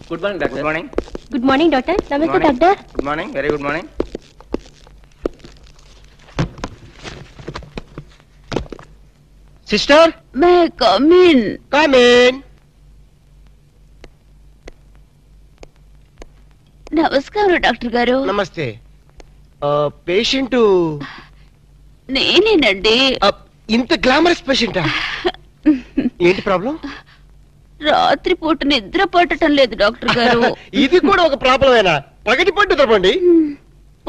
Good morning doctor. Good morning. Good morning doctor. నమస్తే doctor. Good morning. Very good morning. Sister, may come in. Come in. నమస్కారం doctor గారు. నమస్తే. Patient నేనేనండి. ఇంత glamorous పేషెంటా? ఏంటి problem? రాత్రి పూట నిద్ర పట్టడం లేదు డాక్టర్ గారు. ఇది కూడా ఒక ప్రాబ్లమేనా? పగటి పట్టు తప్పండి.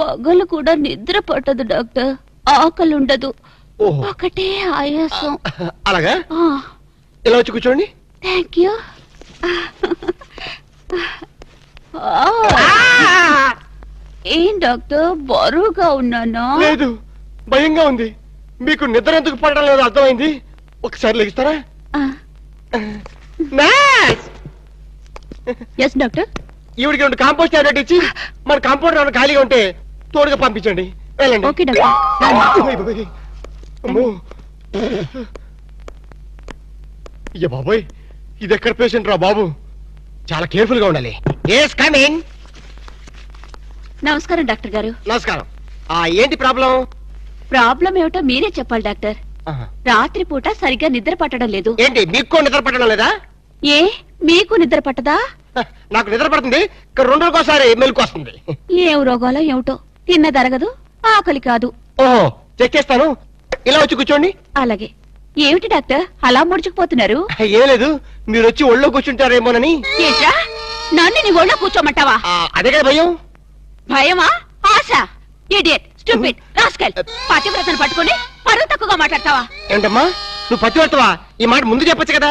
పగలు కూడా నిద్ర పట్టదు డాక్టర్. ఆకలి ఉండదు. ఒకటే ఆయాసం. అలాగా? ఇలా వచ్చి కూర్చోండి. Thank you. ఏం డాక్టర్ బరువుగా ఉన్నానా? లేదు, భయంగా ఉంది. మీకు నిద్ర ఎందుకు పడడం లేదు అర్థమైంది. ఒకసారి లెగిస్తారా? Yes doctor. ఈవిడికి 2 కాంపోస్ట్ టాబ్లెట్ ఇచ్చి మన కాంపౌండర్ ఏమైనా ఖాళీగా ఉంటే తోడుగా పంపించండి. వెళ్ళండి. Okay doctor. అయ్య బాబోయ్, ఇది ఎక్కడ పేషెంట్ రా బాబు? చాలా కేర్ఫుల్ గా ఉండాలి. నమస్కారం డాక్టర్ గారు. నమస్కారం. ఏంటి ప్రాబ్లం? ప్రాబ్లం ఏమిటో మీరే చెప్పాలి డాక్టర్. రాత్రి పూట సరిగ్గా నిద్ర పట్టడం లేదు. ఏంటి మీకు నిద్ర పట్టడం లేదా? ఏ మీకు నిద్ర పట్టదా? నాకు నిద్ర పడుతుంది, 2 రోజులకోసారి మెలకు వస్తుంది. ఏం రోగాలో ఏమిటో, తిన్నదరగదు, ఆకలి కాదు. ఓహో, చెక్ చేస్తాను. ఇలా వచ్చి కూర్చోండి. అలాగే. ఏమిటి డాక్టర్ అలా ముడుచుకుపోతున్నారు? ఏం లేదు, మీరు వచ్చి ఒళ్ళో కూర్చుంటారేమోనని. ఏంట్రా, నన్ను నీ ఒళ్ళో కూర్చోమంటావా? అదే కదా భయం. భయమా? ఆశ? Idiot, stupid, rascal. పతివ్రతను పట్టుకుని పరువు తక్కువగా మాట్లాడతావా? ఏంటమ్మా, నువ్వు పతివ్రతవా? ఈ మాట ముందు చెప్పొచ్చు కదా.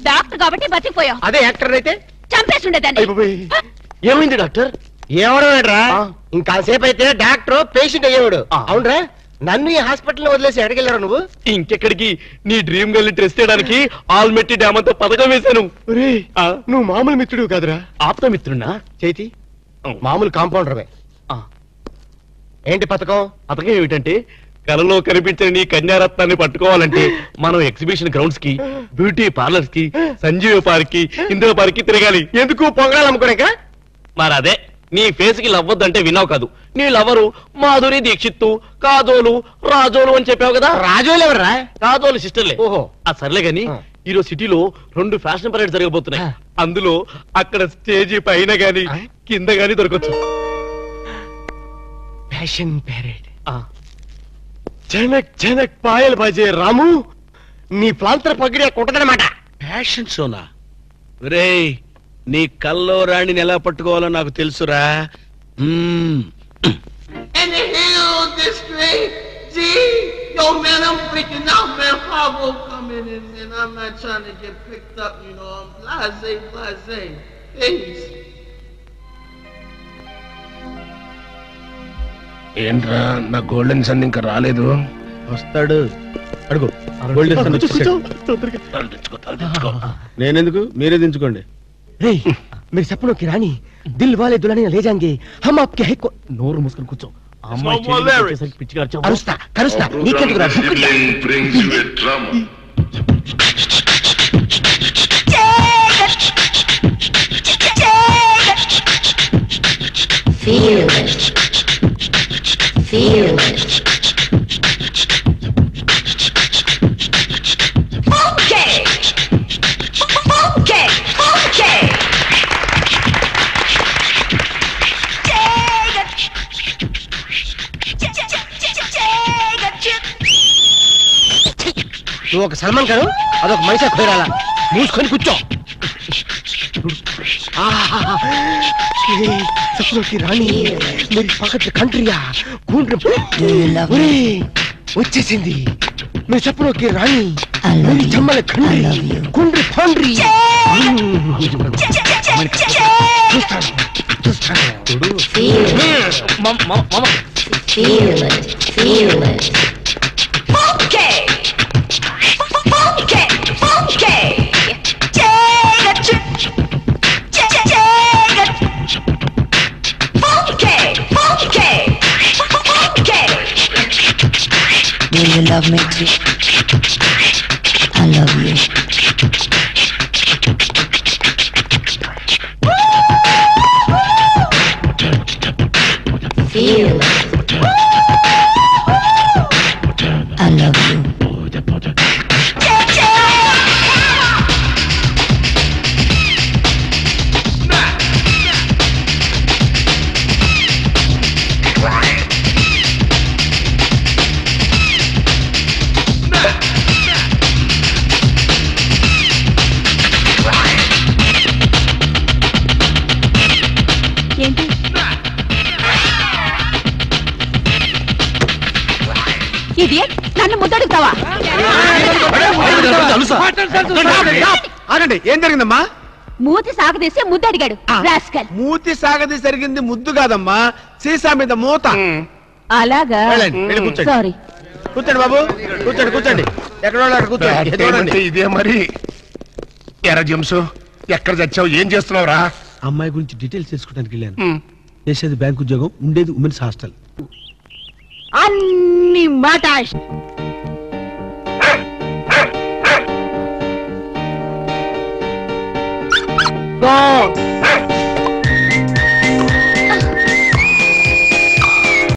డాక్టర్ కాబట్టి బతికిపోయావు. అదే యాక్టర్ అయితే చంపేస్తుండేదాన్ని. ఏమైంది డాక్టర్? ఏమడరా, ఇంకాసేపు అయితే డాక్టర్ పేషెంట్ అయ్యేవాడు. అవునరా, నన్ను ఈ హాస్పిటల్ వదిలేసి ఎడగెళ్ళారు నువ్వు? ఇంకెక్కడికి, నీ డ్రీమ్ గర్ల్ ని టెస్ట్ చేయడానికి ఆల్మెట్టి డ్యామ్ అంతా పథకం వేశాను. నువ్వు మామూలు మిత్రుడు కాదురా. ఆప్త మిత్రున్నా? చేతి మామూలు కాంపౌండర్వే. ఏంటి పథకం? పథకం ఏమిటంటే, కలలో కనిపించిన నీ కన్యారత్నాన్ని పట్టుకోవాలంటే మనం ఎగ్జిబిషన్ గ్రౌండ్స్ కి, బ్యూటీ పార్లర్స్ కి, సంజీవ పార్క్ కి, ఇందిరా పార్క్ కి తిరగాలి. ఎందుకు? పొంగడాలనుకోలేక? మరి అదే, నీ ఫేస్ కి లవ్వద్దంటే విన్నావు కాదు. నీ లవరు మాధురి దీక్షిత్తు, కాజోలు, రాజోలు అని చెప్పావు కదా. రాజోలు ఎవర్రా? కాజోలు సిస్టర్లే. ఓహో, సర్లే గాని ఈరోజు సిటీలో 2 ఫ్యాషన్ పరేడ్ జరగబోతున్నాయి. అందులో అక్కడ స్టేజీ పైన గాని కింద గాని దొరకచ్చు. Fashion parade. జనక్ జనక్ పాయల్ బాజే రాము, నీ ప్రాంతర పగిడే కొట్టదనమాట. ఫ్యాషన్ షోనా? రే, నీ కల్లో రాణిని ఎలా పట్టుకోవాలో నాకు తెలుసురా. Yo, man, I'm freaking out, man. Pablo coming in, man. I'm not trying to get picked up, you know. I'm blase. Please. ఏంట్రా, నా గోల్డెన్ సన్ ఇంకా రాలేదు? వస్తాడు. అడుగు. నేనెందుకు, మీరే దించుకోండి. मेरे सपनों की रानी, दिल वाले दुल्हनिया ले जाएंगे हम आपके है को. నోరు మూసుకొని కూర్చో. కరుస్తా కరుస్తా నీకెందుకు రా? నువ్వు ఒక సల్మాన్ ఖాన్, అదొక మైసా ఖోరాలా. మూసుకొని కూర్చో. सपनों की रानी, मेरी पकड़ कंट्रिया వచ్చేసింది. मेरे सपनों की रानी, मेरी Chambal Khandri कुंड्री फांड्री. You love me too. I I love you. Feel it. I love you. ఏంటి ఇడియట్ నన్ను ముద్దడుగుతావా ఆగండి, ఏం జరిగిందమ్మా? మూతి సాగదీసి ముద్దడిగాడు రాస్కల్. మూతి సాగది జరిగింది ముద్దు కాదమ్మా, సీసా మీద మూత. అలాగా వెళ్ళండి, వెళ్ళి కూర్చోండి. సారీ. కూర్చోండి బాబు, కూర్చోండి కూర్చోండి. ఎక్కడో అక్కడ కూర్చోండి. చూడండి. ఇదే మరి ఎరా జంసు, ఎక్కడ చచ్చావు, ఏం చేస్తున్నావురా? అమ్మాయి గురించి డీటెయిల్స్ తెలుసుకోవడానికి వెళ్ళాను. చేసేది బ్యాంక్ ఉద్యోగం, ఉండేది ఉమెన్స్ హాస్టల్. అన్ని మాట Go!